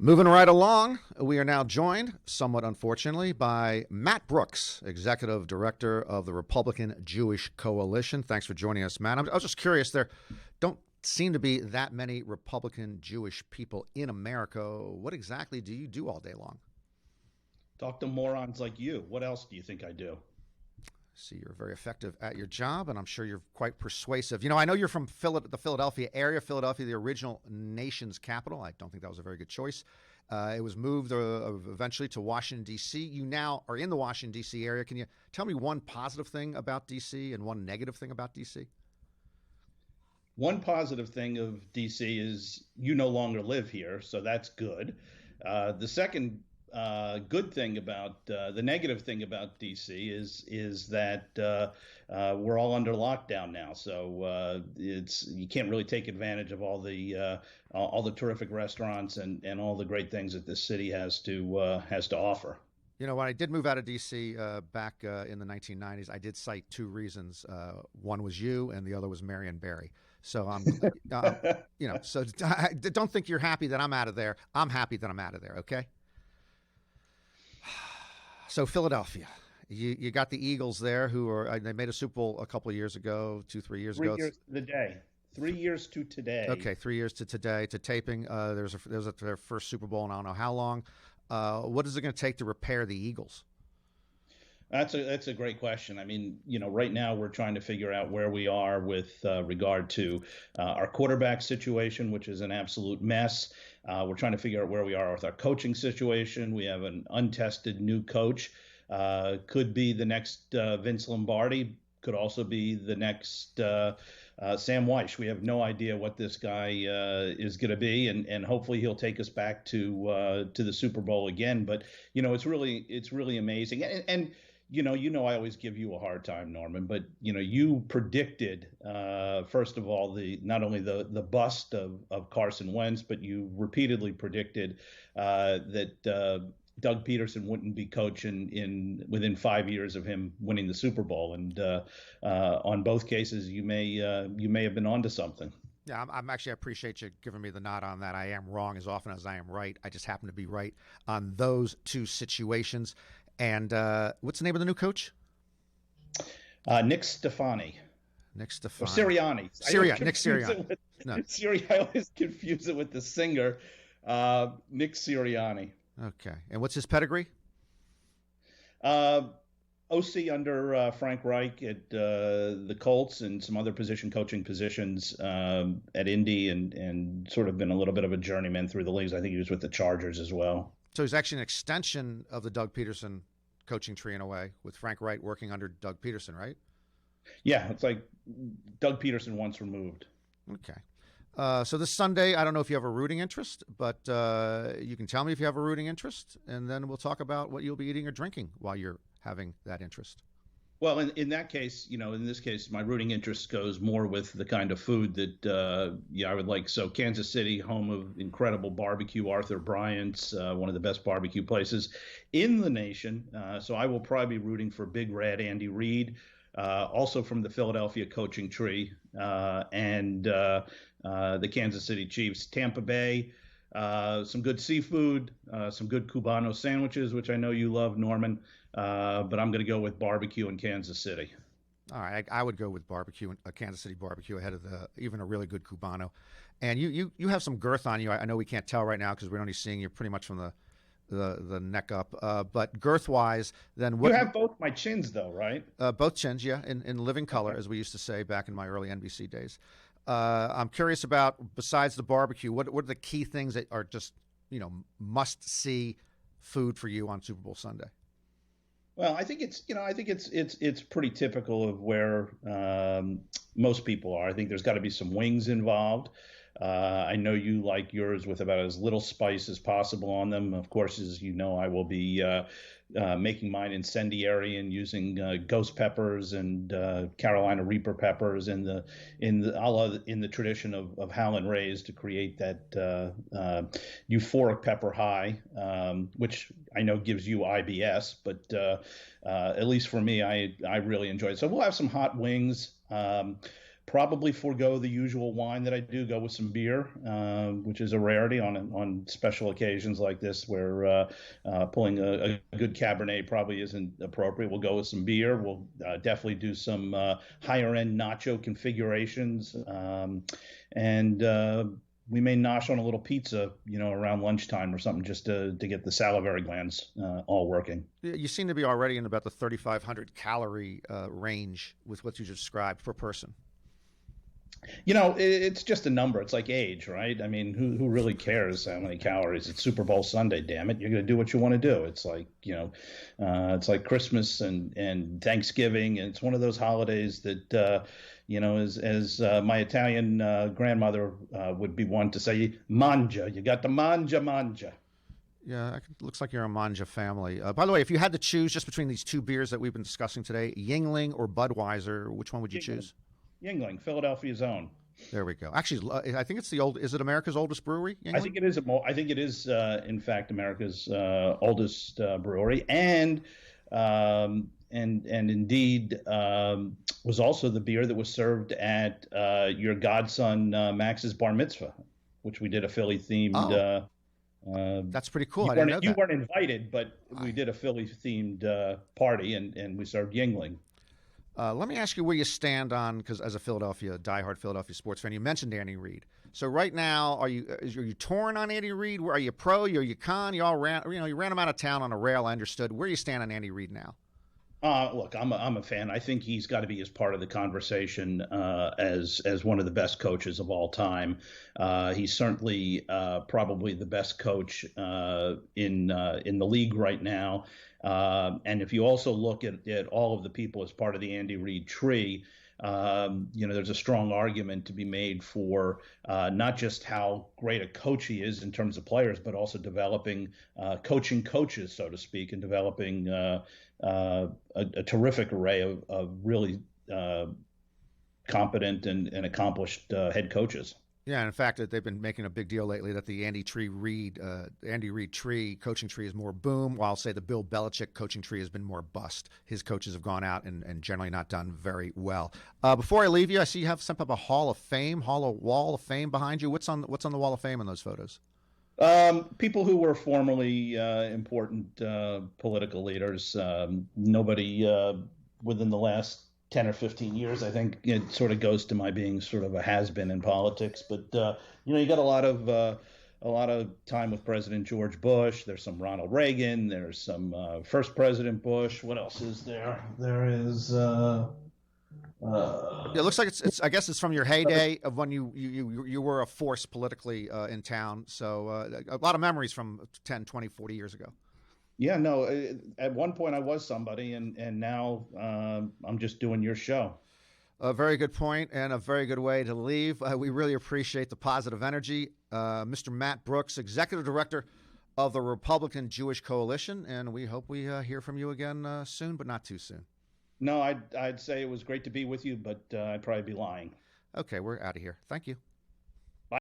Moving right along, we are now joined, somewhat unfortunately, by Matt Brooks, Executive Director of the Republican Jewish Coalition. Thanks for joining us, Matt. I was just curious, there don't seem to be that many Republican Jewish people in America. What exactly do you do all day long? Talk to morons like you. What else do you think I do? See, you're very effective at your job, and I'm sure you're quite persuasive. You know, I know you're from the Philadelphia area, Philadelphia, the original nation's capital. I don't think that was a very good choice. It was moved eventually to Washington, D.C. You now are in the Washington, D.C. area. Can you tell me one positive thing about D.C. and one negative thing about D.C.? One positive thing of DC is you no longer live here, so that's good. The second good thing about the negative thing about DC is that we're all under lockdown now, so it's you can't really take advantage of all the terrific restaurants and all the great things that this city has to offer. You know, when I did move out of D.C. Back in the 1990s, I did cite two reasons. One was you, and the other was Marion Barry. So so don't think you're happy that I'm out of there. I'm happy that I'm out of there. Okay. So Philadelphia, you got the Eagles there, who are they made a Super Bowl a couple of years ago, 3 years ago. 3 years to the day. 3 years to today. Okay, 3 years to today to taping. There's their first Super Bowl in I don't know how long. What is it going to take to repair the Eagles? That's a great question. I mean, right now we're trying to figure out where we are with regard to our quarterback situation, which is an absolute mess. We're trying to figure out where we are with our coaching situation. We have an untested new coach. Could be the next Vince Lombardi. Could also be the next Sam Weish. We have no idea what this guy is going to be, and hopefully he'll take us back to the Super Bowl again. But it's really amazing. And I always give you a hard time, Norman, but you predicted first of all not only the bust of Carson Wentz, but you repeatedly predicted that Doug Peterson wouldn't be coaching within 5 years of him winning the Super Bowl, and on both cases you may have been onto something. Yeah, I'm actually, I appreciate you giving me the nod on that. I am wrong as often as I am right. I just happen to be right on those two situations. And what's the name of the new coach? Nick Stefani. Nick Or Stefani. Sirianni. Nick Sirianni. No. I always confuse it with the singer, Nick Sirianni. Okay. And what's his pedigree? OC under Frank Reich at the Colts and some other coaching positions at Indy, and sort of been a little bit of a journeyman through the leagues. I think he was with the Chargers as well. So he's actually an extension of the Doug Peterson coaching tree in a way, with Frank Reich working under Doug Peterson, right? Yeah, it's like Doug Peterson once removed. Okay. So this Sunday, I don't know if you have a rooting interest, but you can tell me if you have a rooting interest, and then we'll talk about what you'll be eating or drinking while you're having that interest. Well, in that case, in this case, my rooting interest goes more with the kind of food that, I would like. So Kansas City, home of incredible barbecue, Arthur Bryant's, one of the best barbecue places in the nation. So I will probably be rooting for Big Red Andy Reid, also from the Philadelphia coaching tree, and the Kansas City Chiefs. Tampa Bay, some good seafood, some good Cubano sandwiches, which I know you love, Norman. But I'm going to go with barbecue in Kansas City. All right, I would go with barbecue, a Kansas City barbecue, ahead of even a really good Cubano. And you have some girth on you. I know we can't tell right now because we're only seeing you pretty much from the neck up. But girth-wise, then what? You have both my chins, though, right? Both chins, yeah, in living color, Okay. as we used to say back in my early NBC days. I'm curious about, besides the barbecue, what are the key things that are just must-see food for you on Super Bowl Sunday? Well, I think it's pretty typical of where most people are. I think there's got to be some wings involved. I know you like yours with about as little spice as possible on them. Of course, as you know, I will be making mine incendiary and using ghost peppers and Carolina Reaper peppers in the tradition of Howlin' Rays to create that euphoric pepper high, which I know gives you IBS, but at least for me, I really enjoy it. So we'll have some hot wings. probably forego the usual wine that I do. Go with some beer, which is a rarity on special occasions like this, where pulling a good Cabernet probably isn't appropriate. We'll go with some beer. We'll definitely do some higher end nacho configurations, and we may nosh on a little pizza, around lunchtime or something, just to get the salivary glands all working. You seem to be already in about the 3,500 calorie range with what you described per person. It's just a number. It's like age, right? I mean, who really cares how many calories? It's Super Bowl Sunday, damn it. You're going to do what you want to do. It's like, it's like Christmas and Thanksgiving. And it's one of those holidays that, as my Italian grandmother would be one to say, manja. You got to manja. Yeah, it looks like you're a Manja family. By the way, if you had to choose just between these two beers that we've been discussing today, Yingling or Budweiser, which one would you choose? Yingling, Philadelphia's own. There we go. Actually, I think it's is it America's oldest brewery? Yingling? I think it is, in fact, America's oldest brewery, and indeed was also the beer that was served at your godson Max's bar mitzvah, which we did a Philly themed. That's pretty cool. You weren't invited, but we did a Philly themed party, and we served Yingling. Let me ask you where you stand on, because as a diehard Philadelphia sports fan, you mentioned Andy Reid. So right now, are you torn on Andy Reid? Are you pro? Are you con? You ran him out of town on a rail. I understood. Where do you stand on Andy Reid now? Look, I'm a fan. I think he's got to be as part of the conversation as one of the best coaches of all time. He's certainly probably the best coach in the league right now. And if you also look at all of the people as part of the Andy Reid tree, there's a strong argument to be made for not just how great a coach he is in terms of players, but also developing coaching coaches, so to speak, and developing a terrific array of really competent and accomplished head coaches. Yeah, and in fact, they've been making a big deal lately that the Andy Reid tree coaching tree is more boom, while say the Bill Belichick coaching tree has been more bust. His coaches have gone out and generally not done very well. Before I leave you, I see you have some type of a wall of fame behind you. What's on the wall of fame in those photos? People who were formerly important political leaders. Nobody within the last 10 or 15 years. I think it sort of goes to my being sort of a has-been in politics. But you got a lot of time with President George Bush. There's some Ronald Reagan. There's some first President Bush. What else is there? There is. It looks like it's. I guess it's from your heyday of when you were a force politically in town. So a lot of memories from 10, 20, 40 years ago. Yeah, no. At one point, I was somebody, and now I'm just doing your show. A very good point and a very good way to leave. We really appreciate the positive energy. Mr. Matt Brooks, Executive Director of the Republican Jewish Coalition, and we hope we hear from you again soon, but not too soon. No, I'd say it was great to be with you, but I'd probably be lying. Okay, we're out of here. Thank you.